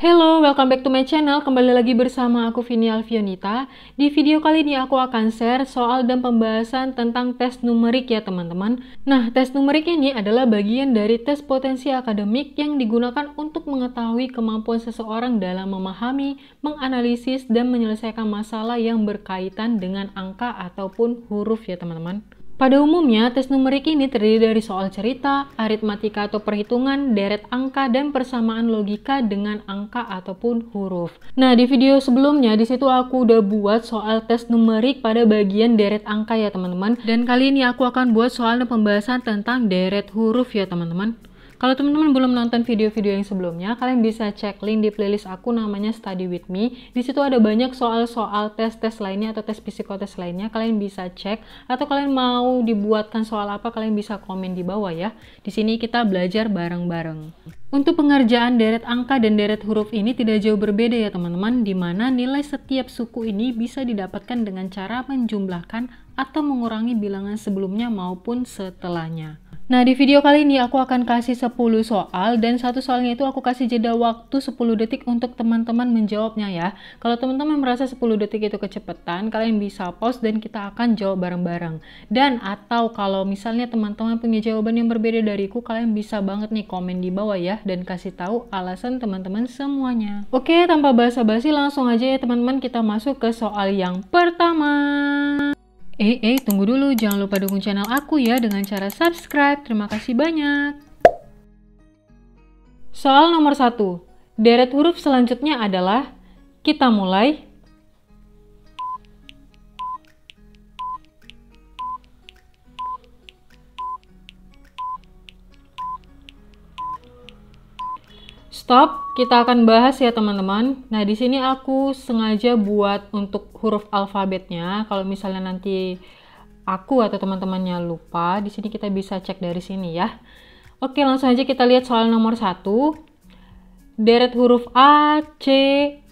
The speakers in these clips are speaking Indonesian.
Hello, welcome back to my channel. Kembali lagi bersama aku Vini Alfionita. Di video kali ini aku akan share soal dan pembahasan tentang tes numerik ya teman-teman. Nah, tes numerik ini adalah bagian dari tes potensi akademik yang digunakan untuk mengetahui kemampuan seseorang dalam memahami, menganalisis, dan menyelesaikan masalah yang berkaitan dengan angka ataupun huruf ya teman-teman. Pada umumnya, tes numerik ini terdiri dari soal cerita, aritmatika atau perhitungan, deret angka, dan persamaan logika dengan angka ataupun huruf. Nah, di video sebelumnya, di situ aku udah buat soal tes numerik pada bagian deret angka ya teman-teman. Dan kali ini aku akan buat soal dan pembahasan tentang deret huruf ya teman-teman. Kalau teman-teman belum nonton video-video yang sebelumnya, kalian bisa cek link di playlist aku namanya Study With Me. Di situ ada banyak soal-soal tes-tes lainnya atau tes psikotes lainnya. Kalian bisa cek atau kalian mau dibuatkan soal apa, kalian bisa komen di bawah ya. Di sini kita belajar bareng-bareng. Untuk pengerjaan deret angka dan deret huruf ini tidak jauh berbeda ya teman-teman, di mana nilai setiap suku ini bisa didapatkan dengan cara menjumlahkan atau mengurangi bilangan sebelumnya maupun setelahnya. Nah, di video kali ini aku akan kasih 10 soal dan satu soalnya itu aku kasih jeda waktu 10 detik untuk teman-teman menjawabnya ya. Kalau teman-teman merasa 10 detik itu kecepatan, kalian bisa pause dan kita akan jawab bareng-bareng. Dan atau kalau misalnya teman-teman punya jawaban yang berbeda dariku, kalian bisa banget nih komen di bawah ya dan kasih tahu alasan teman-teman semuanya. Oke, tanpa basa-basi langsung aja ya teman-teman, kita masuk ke soal yang pertama. Tunggu dulu, jangan lupa dukung channel aku ya dengan cara subscribe. Terima kasih banyak. Soal nomor 1. Deret huruf selanjutnya adalah, kita mulai. Stop, kita akan bahas ya teman-teman. Nah, di sini aku sengaja buat untuk huruf alfabetnya. Kalau misalnya nanti aku atau teman-temannya lupa, di sini kita bisa cek dari sini ya. Oke, langsung aja kita lihat soal nomor 1. Deret huruf A, C,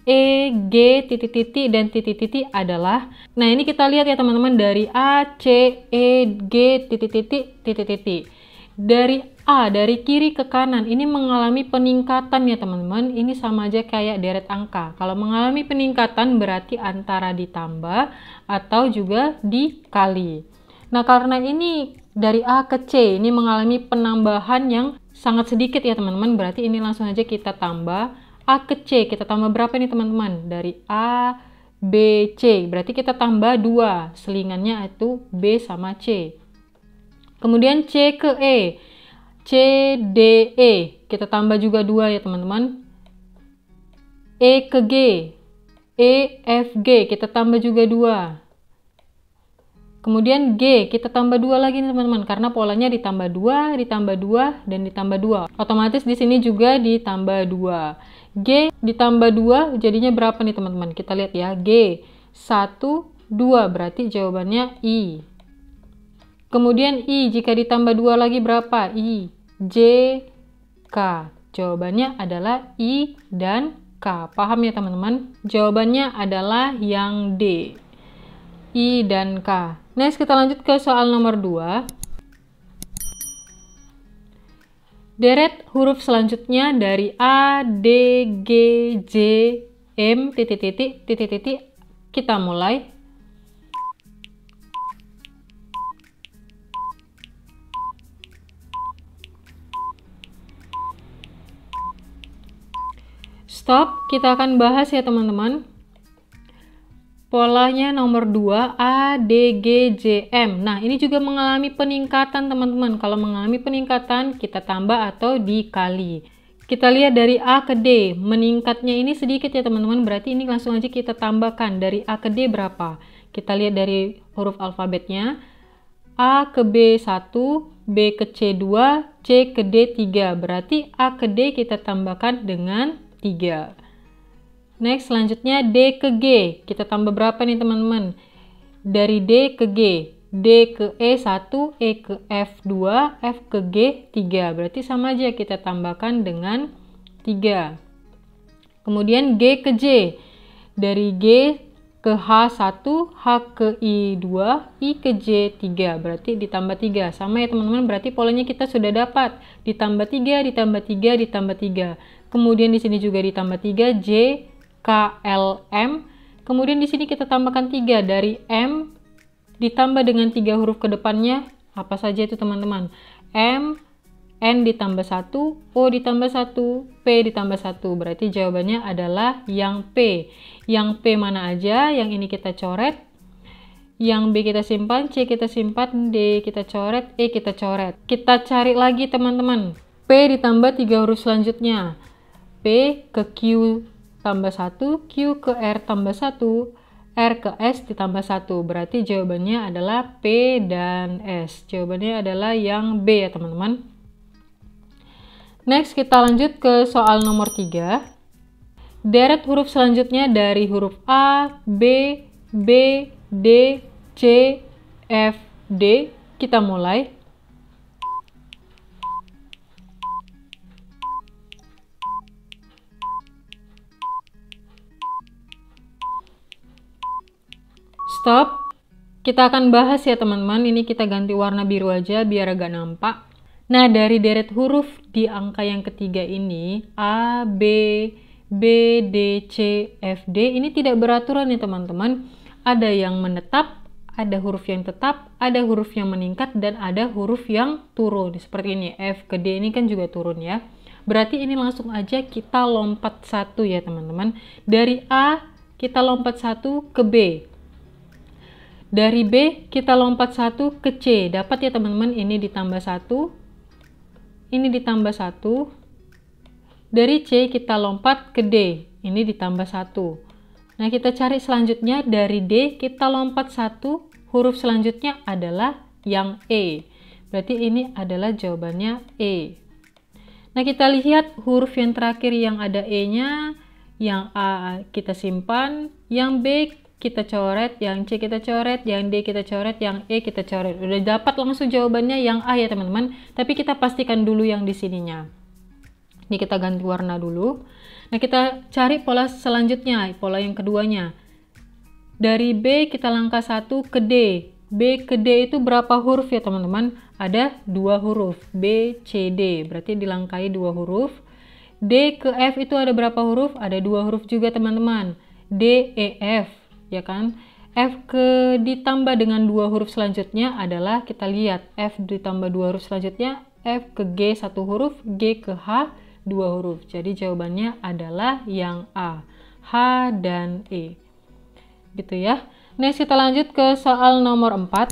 E, G, titik-titik, dan titik-titik adalah. Nah, ini kita lihat ya teman-teman, dari A, C, E, G, titik-titik, titik-titik. Dari kiri ke kanan ini mengalami peningkatan ya teman-teman. Ini sama aja kayak deret angka. Kalau mengalami peningkatan berarti antara ditambah atau juga dikali. Nah, karena ini dari A ke C ini mengalami penambahan yang sangat sedikit ya teman-teman. Berarti ini langsung aja kita tambah A ke C. Kita tambah berapa nih teman-teman? Dari A, B, C. Berarti kita tambah 2. Selingannya itu B sama C. Kemudian C ke E, C, D, E, kita tambah juga 2 ya teman-teman. E ke G, E, F, G, kita tambah juga 2. Kemudian G, kita tambah 2 lagi nih teman-teman, karena polanya ditambah 2, ditambah 2, dan ditambah 2. Otomatis di sini juga ditambah 2. G ditambah 2, jadinya berapa nih teman-teman? Kita lihat ya, G, 1, 2, berarti jawabannya I. Kemudian I, jika ditambah 2 lagi berapa? I, J, K. Jawabannya adalah I dan K. Paham ya teman-teman? Jawabannya adalah yang D. I dan K. Next, kita lanjut ke soal nomor 2. Deret huruf selanjutnya dari A, D, G, J, M, titik-titik, titik-titik. Kita mulai. Stop, kita akan bahas ya teman-teman. Polanya nomor 2, A, D, G, J, M. Nah, ini juga mengalami peningkatan teman-teman. Kalau mengalami peningkatan, kita tambah atau dikali. Kita lihat dari A ke D. Meningkatnya ini sedikit ya teman-teman. Berarti ini langsung aja kita tambahkan. Dari A ke D berapa? Kita lihat dari huruf alfabetnya. A ke B 1, B ke C 2, C ke D 3. Berarti A ke D kita tambahkan dengan 3. Next, selanjutnya D ke G. Kita tambah berapa nih teman-teman? Dari D ke G. D ke E 1, E ke F 2, F ke G 3. Berarti sama aja kita tambahkan dengan 3. Kemudian G ke J. Dari G ke H1, H ke I2, I ke J3, berarti ditambah 3. Sama ya teman-teman, berarti polanya kita sudah dapat. Ditambah 3, ditambah 3, ditambah 3. kemudian di sini juga ditambah 3, J, K, L, M. Kemudian di sini kita tambahkan 3 dari M ditambah dengan 3 huruf ke depannya. Apa saja itu teman-teman? M, N ditambah 1, O ditambah 1, P ditambah 1. Berarti jawabannya adalah yang P. Yang P mana aja? Yang ini kita coret. Yang B kita simpan, C kita simpan, D kita coret, E kita coret. Kita cari lagi teman-teman. P ditambah 3 huruf selanjutnya. P ke Q tambah 1, Q ke R tambah 1, R ke S ditambah 1. Berarti jawabannya adalah P dan S. Jawabannya adalah yang B ya teman-teman. Next kita lanjut ke soal nomor 3. Deret huruf selanjutnya dari huruf A, B, B, D, C, F, D. Kita mulai. Stop. Kita akan bahas ya teman-teman. Ini kita ganti warna biru aja biar agak nampak. Nah, dari deret huruf di angka yang ketiga ini, A, B, B, D, C, F, D, ini tidak beraturan ya teman-teman. Ada yang menetap, ada huruf yang tetap, ada huruf yang meningkat, dan ada huruf yang turun. Seperti ini, F ke D ini kan juga turun ya. Berarti ini langsung aja kita lompat 1 ya teman-teman. Dari A, kita lompat 1 ke B. Dari B, kita lompat 1 ke C. Dapat ya teman-teman, ini ditambah 1. Ini ditambah 1. Dari C, kita lompat ke D. Ini ditambah 1. Nah, kita cari selanjutnya. Dari D, kita lompat 1. Huruf selanjutnya adalah yang E. Berarti ini adalah jawabannya E. Nah, kita lihat huruf yang terakhir yang ada E-nya. Yang A kita simpan. Yang B kita coret, yang C kita coret, yang D kita coret, yang E kita coret. Udah dapat langsung jawabannya yang A ya teman-teman. Tapi kita pastikan dulu yang di sininya. Ini kita ganti warna dulu. Nah, kita cari pola selanjutnya, pola yang keduanya. Dari B kita langkah 1 ke D. B ke D itu berapa huruf ya teman-teman? Ada 2 huruf, B, C, D. Berarti dilangkahi 2 huruf. D ke F itu ada berapa huruf? Ada 2 huruf juga teman-teman. D, E, F. Ya kan? F ke ditambah dengan 2 huruf selanjutnya adalah, kita lihat, F ditambah 2 huruf selanjutnya, F ke G 1 huruf, G ke H 2 huruf. Jadi jawabannya adalah yang A, H dan E. Gitu ya. Next kita lanjut ke soal nomor 4.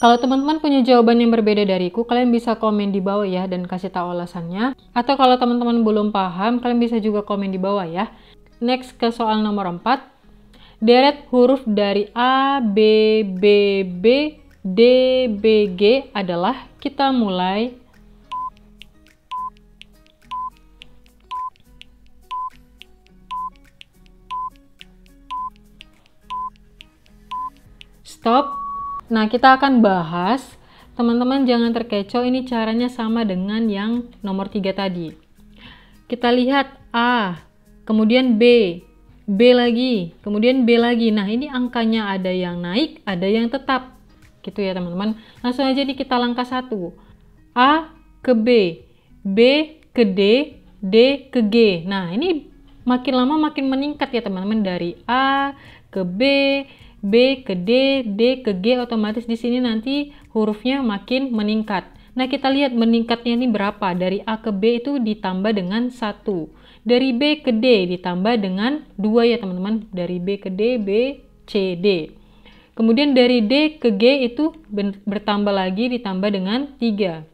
Kalau teman-teman punya jawaban yang berbeda dariku, kalian bisa komen di bawah ya dan kasih tahu alasannya. Atau kalau teman-teman belum paham, kalian bisa juga komen di bawah ya. Next ke soal nomor 4. Deret huruf dari A, B, B, B, D, B, G adalah, kita mulai. Stop. Nah, kita akan bahas. Teman-teman jangan terkecoh, ini caranya sama dengan yang nomor 3 tadi. Kita lihat A, kemudian B, B lagi, kemudian B lagi. Nah, ini angkanya ada yang naik, ada yang tetap. Gitu ya teman-teman. Langsung aja nih kita langkah 1. A ke B, B ke D, D ke G. Nah, ini makin lama makin meningkat ya teman-teman. Dari A ke B, B ke D, D ke G, otomatis di sini nanti hurufnya makin meningkat. Nah, kita lihat meningkatnya ini berapa. Dari A ke B itu ditambah dengan 1. Dari B ke D ditambah dengan 2 ya teman-teman. Dari B ke D, B, C, D. Kemudian dari D ke G itu bertambah lagi ditambah dengan 3.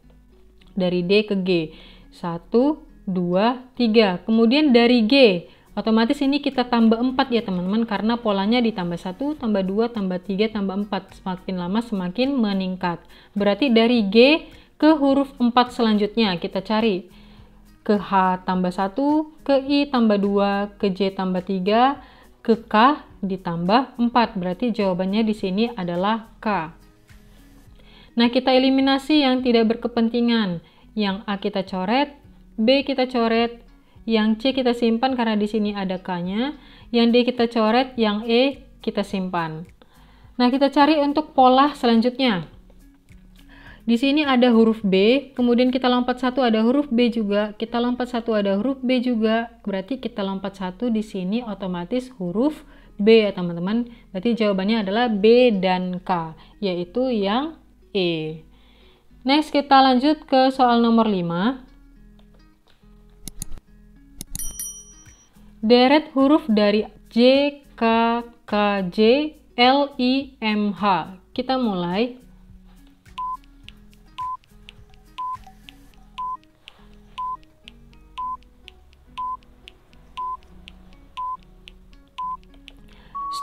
Dari D ke G. 1, 2, 3. Kemudian dari G, otomatis ini kita tambah 4 ya teman-teman. Karena polanya ditambah 1, tambah 2, tambah 3, tambah 4. Semakin lama semakin meningkat. Berarti dari G ke huruf 4 selanjutnya kita cari. Ke H tambah 1, ke I tambah 2, ke J tambah 3, ke K ditambah 4. Berarti jawabannya di sini adalah K. Nah, kita eliminasi yang tidak berkepentingan. Yang A kita coret, B kita coret, yang C kita simpan karena di sini ada K-nya, yang D kita coret, yang E kita simpan. Nah, kita cari untuk pola selanjutnya. Di sini ada huruf B, kemudian kita lompat satu ada huruf B juga, kita lompat satu ada huruf B juga, berarti kita lompat satu di sini otomatis huruf B ya teman-teman. Berarti jawabannya adalah B dan K, yaitu yang E. Next kita lanjut ke soal nomor 5. Deret huruf dari J, K, K, J, L, I, M, H. Kita mulai.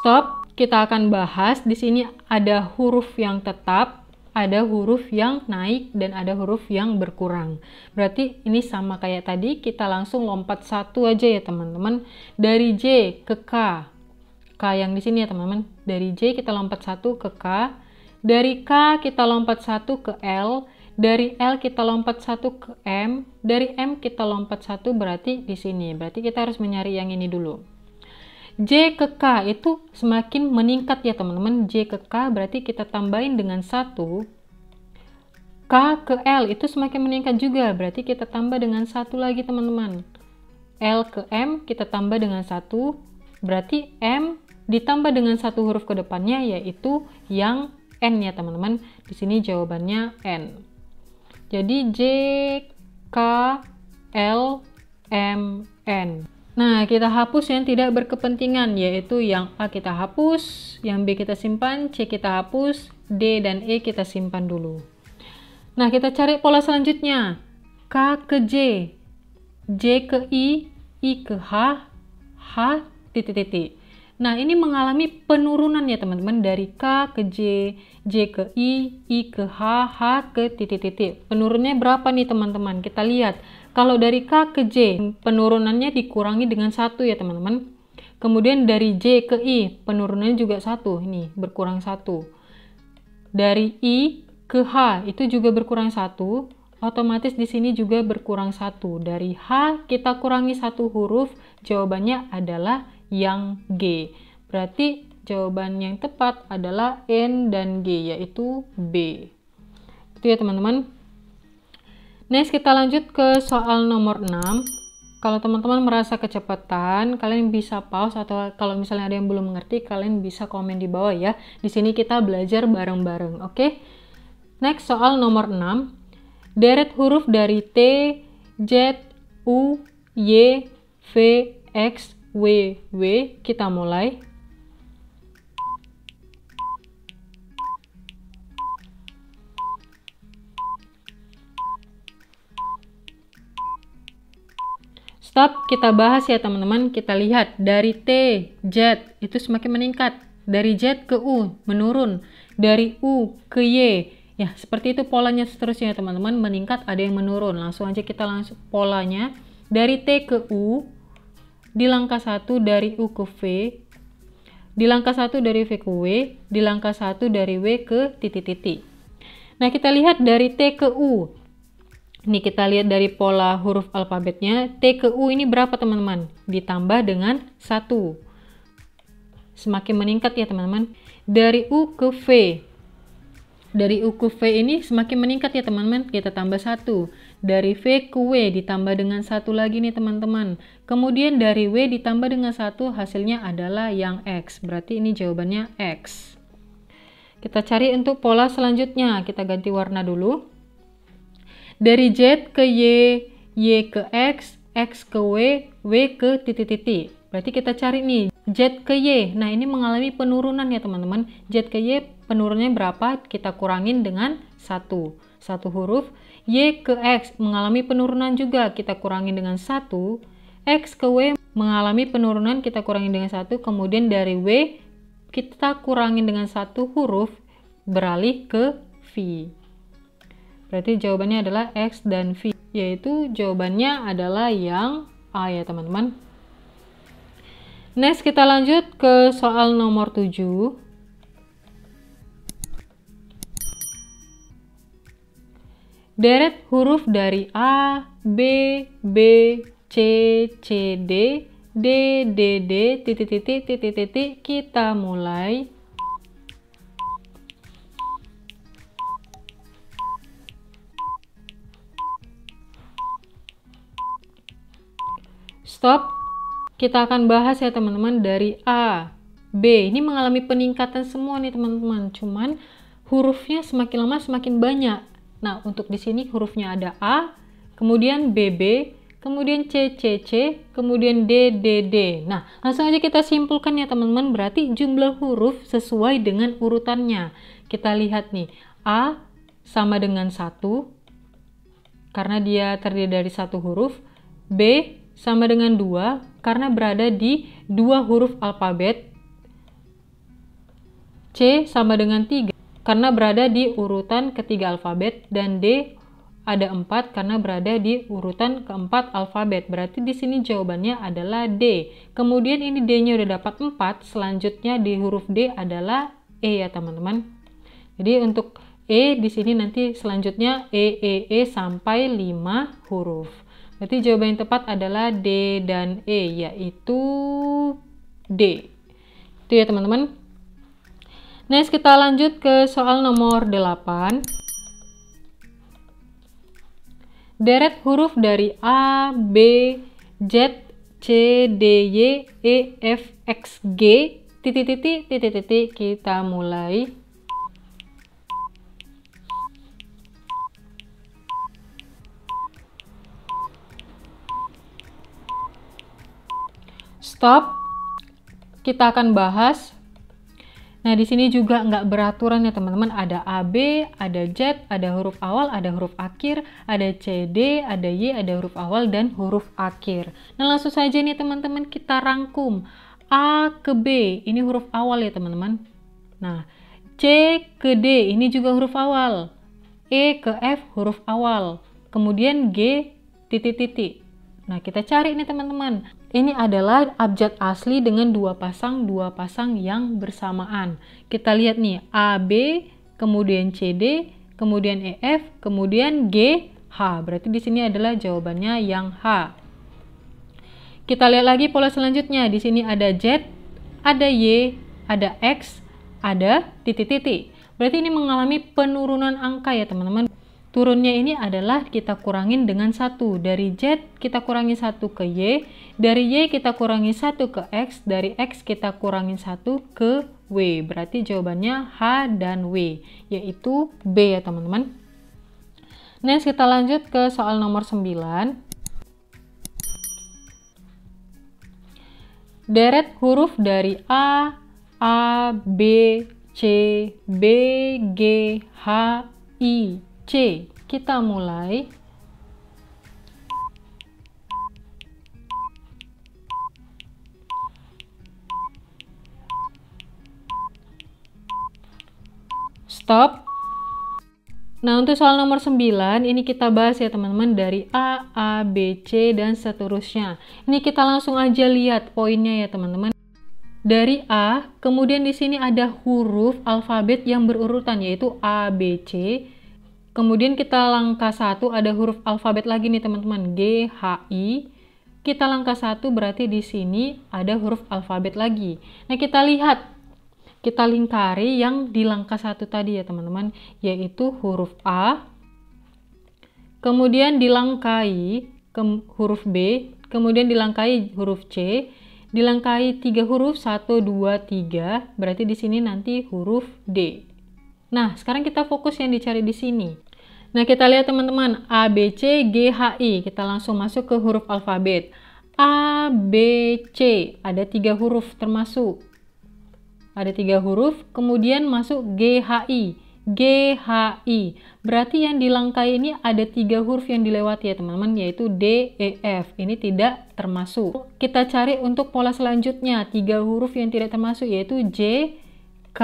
Stop, kita akan bahas. Di sini ada huruf yang tetap, ada huruf yang naik, dan ada huruf yang berkurang. Berarti ini sama kayak tadi, kita langsung lompat satu aja ya teman-teman. Dari J ke K. K yang di sini ya teman-teman. Dari J kita lompat satu ke K. Dari K kita lompat satu ke L. Dari L kita lompat satu ke M. Dari M kita lompat satu berarti di sini. Berarti kita harus mencari yang ini dulu. J ke K itu semakin meningkat ya teman-teman. J ke K berarti kita tambahin dengan 1. K ke L itu semakin meningkat juga, berarti kita tambah dengan 1 lagi teman-teman. L ke M kita tambah dengan 1, berarti M ditambah dengan 1 huruf ke depannya, yaitu yang N ya teman-teman. Di sini jawabannya N. Jadi J, K, L, M, N. Nah, kita hapus yang tidak berkepentingan, yaitu yang A kita hapus, yang B kita simpan, C kita hapus, D dan E kita simpan dulu. Nah, kita cari pola selanjutnya. K ke J, J ke I ke H, H, titik-titik. Nah, ini mengalami penurunan ya teman-teman, dari K ke J, J ke I ke H, H ke titik-titik. Penurunnya berapa nih teman-teman? Kita lihat. Kalau dari K ke J, penurunannya dikurangi dengan 1 ya teman-teman. Kemudian dari J ke I, penurunannya juga 1, ini berkurang 1. Dari I ke H, itu juga berkurang 1, otomatis di sini juga berkurang 1. Dari H kita kurangi 1 huruf, jawabannya adalah yang G. Berarti jawaban yang tepat adalah N dan G, yaitu B. Itu ya teman-teman. Next kita lanjut ke soal nomor 6. Kalau teman-teman merasa kecepatan, kalian bisa pause, atau kalau misalnya ada yang belum mengerti, kalian bisa komen di bawah ya. Di sini kita belajar bareng-bareng, oke? Next soal nomor 6. Deret huruf dari T, Z, U, Y, V, X, W, W. Kita mulai. Stop, kita bahas ya teman-teman. Kita lihat dari T, Z itu semakin meningkat. Dari Z ke U menurun. Dari U ke Y. Ya, seperti itu polanya seterusnya teman-teman. Meningkat, ada yang menurun. Langsung aja kita langsung polanya. Dari T ke U. Di langkah 1 dari U ke V. Di langkah 1 dari V ke W. Di langkah 1 dari W ke titik-titik. Nah, kita lihat dari T ke U. Ini kita lihat dari pola huruf alfabetnya, T ke U ini berapa teman-teman? Ditambah dengan 1. Semakin meningkat ya teman-teman. Dari U ke V. Dari U ke V ini semakin meningkat ya teman-teman, kita tambah 1. Dari V ke W ditambah dengan 1 lagi nih teman-teman. Kemudian dari W ditambah dengan 1, hasilnya adalah yang X. Berarti ini jawabannya X. Kita cari untuk pola selanjutnya, kita ganti warna dulu. Dari Z ke Y, Y ke X, X ke W, W ke titik-titik. Berarti kita cari nih, Z ke Y. Nah, ini mengalami penurunan ya teman-teman. Z ke Y penurunannya berapa? Kita kurangin dengan 1. 1 huruf. Y ke X mengalami penurunan juga. Kita kurangin dengan 1. X ke W mengalami penurunan. Kita kurangin dengan 1. Kemudian dari W kita kurangin dengan 1 huruf. Beralih ke V. Berarti jawabannya adalah X dan V, yaitu jawabannya adalah yang A ya teman-teman. Next kita lanjut ke soal nomor 7. Deret huruf dari A, B, B, C, C, D, D, D, D, titik-titik, titik-titik. Kita mulai. Stop. Kita akan bahas ya teman-teman dari A, B. Ini mengalami peningkatan semua nih teman-teman. Cuman hurufnya semakin lama semakin banyak. Nah, untuk di sini hurufnya ada A, kemudian BB, kemudian C, kemudian D. Nah, langsung aja kita simpulkan ya teman-teman. Berarti jumlah huruf sesuai dengan urutannya. Kita lihat nih, A sama dengan 1, karena dia terdiri dari 1 huruf. B sama dengan 2, karena berada di 2 huruf alfabet. C sama dengan 3, karena berada di urutan ketiga alfabet. Dan D ada 4, karena berada di urutan keempat alfabet. Berarti di sini jawabannya adalah D. Kemudian ini D-nya udah dapat 4, selanjutnya di huruf D adalah E ya teman-teman. Jadi untuk E di sini nanti selanjutnya E sampai 5 huruf. Berarti jawaban yang tepat adalah D dan E, yaitu D. Itu ya teman-teman. Next, kita lanjut ke soal nomor 8. Deret huruf dari A, B, Z, C, D, Y, E, F, X, G, titik. Kita mulai. Stop. Kita akan bahas. Nah, di sini juga nggak beraturan ya teman-teman. Ada AB, ada Z, ada huruf awal, ada huruf akhir, ada CD, ada Y, ada huruf awal dan huruf akhir. Nah, langsung saja nih teman-teman kita rangkum. A ke B, ini huruf awal ya teman-teman. Nah, C ke D, ini juga huruf awal. E ke F, huruf awal. Kemudian G, titik. Nah, kita cari nih teman-teman. Ini adalah abjad asli dengan dua pasang yang bersamaan. Kita lihat nih, AB, kemudian CD, kemudian EF, kemudian G, H. Berarti di sini adalah jawabannya yang H. Kita lihat lagi pola selanjutnya. Di sini ada Z, ada Y, ada X, ada titik. Berarti ini mengalami penurunan angka ya teman-teman. Turunnya ini adalah kita kurangin dengan 1. Dari Z kita kurangi 1 ke Y, dari Y kita kurangi 1 ke X, dari X kita kurangin 1 ke W. Berarti jawabannya H dan W, yaitu B ya teman-teman. Next, kita lanjut ke soal nomor 9. Deret huruf dari A, B, C, B, G, H, I, C. Kita mulai. Stop. Nah, untuk soal nomor 9, ini kita bahas ya teman-teman dari A, B, C, dan seterusnya. Ini kita langsung aja lihat poinnya ya teman-teman. Dari A, kemudian di sini ada huruf alfabet yang berurutan, yaitu A, B, C. Kemudian kita langkah 1 ada huruf alfabet lagi nih teman-teman, G, H, I. Kita langkah 1 berarti di sini ada huruf alfabet lagi. Nah, kita lihat, kita lingkari yang di langkah 1 tadi ya teman-teman, yaitu huruf A. Kemudian dilangkai huruf B, kemudian dilangkai huruf C, dilangkai 3 huruf 1, 2, 3. Berarti di sini nanti huruf D. Nah, sekarang kita fokus yang dicari di sini. Nah, kita lihat teman-teman, A, B, C, G, H, I. Kita langsung masuk ke huruf alfabet. A, B, C. Ada 3 huruf termasuk. Ada 3 huruf, kemudian masuk G, H, I. G, H, I. Berarti yang dilangkai ini ada 3 huruf yang dilewati ya teman-teman, yaitu D, E, F. Ini tidak termasuk. Kita cari untuk pola selanjutnya. 3 huruf yang tidak termasuk yaitu J, K,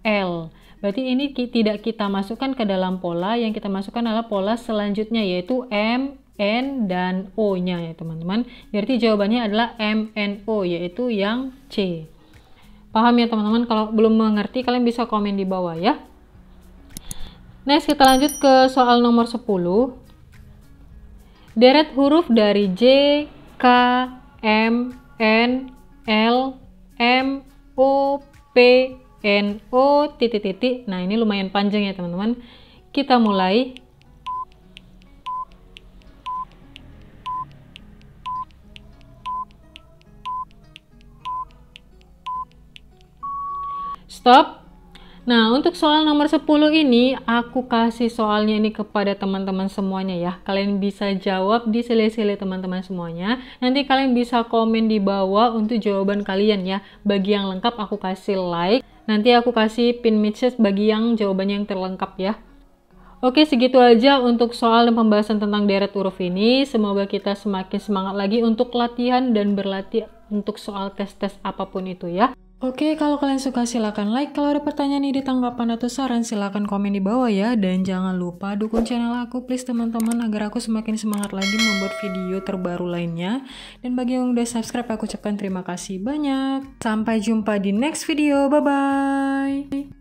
L. Berarti ini tidak kita masukkan ke dalam pola, yang kita masukkan adalah pola selanjutnya yaitu M, N, dan O-nya ya teman-teman. Berarti jawabannya adalah M, N, O, yaitu yang C. Paham ya teman-teman? Kalau belum mengerti kalian bisa komen di bawah ya. Next, kita lanjut ke soal nomor 10. Deret huruf dari J, K, M, N, L, M, O, P, N, O, titik. Nah, ini lumayan panjang ya teman-teman. Kita mulai. Stop. Nah, untuk soal nomor 10 ini, aku kasih soalnya ini kepada teman-teman semuanya ya. Kalian bisa jawab di sele-sele teman-teman semuanya. Nanti kalian bisa komen di bawah untuk jawaban kalian ya. Bagi yang lengkap aku kasih like. Nanti aku kasih pin message bagi yang jawabannya yang terlengkap ya. Oke, segitu aja untuk soal dan pembahasan tentang deret huruf ini. Semoga kita semakin semangat lagi untuk latihan dan berlatih untuk soal tes-tes apapun itu ya. Oke, kalau kalian suka silahkan like. Kalau ada pertanyaan, ide, tanggapan, atau saran silahkan komen di bawah ya. Dan jangan lupa dukung channel aku please teman-teman agar aku semakin semangat lagi membuat video terbaru lainnya. Dan bagi yang udah subscribe aku ucapkan terima kasih banyak. Sampai jumpa di next video. Bye-bye.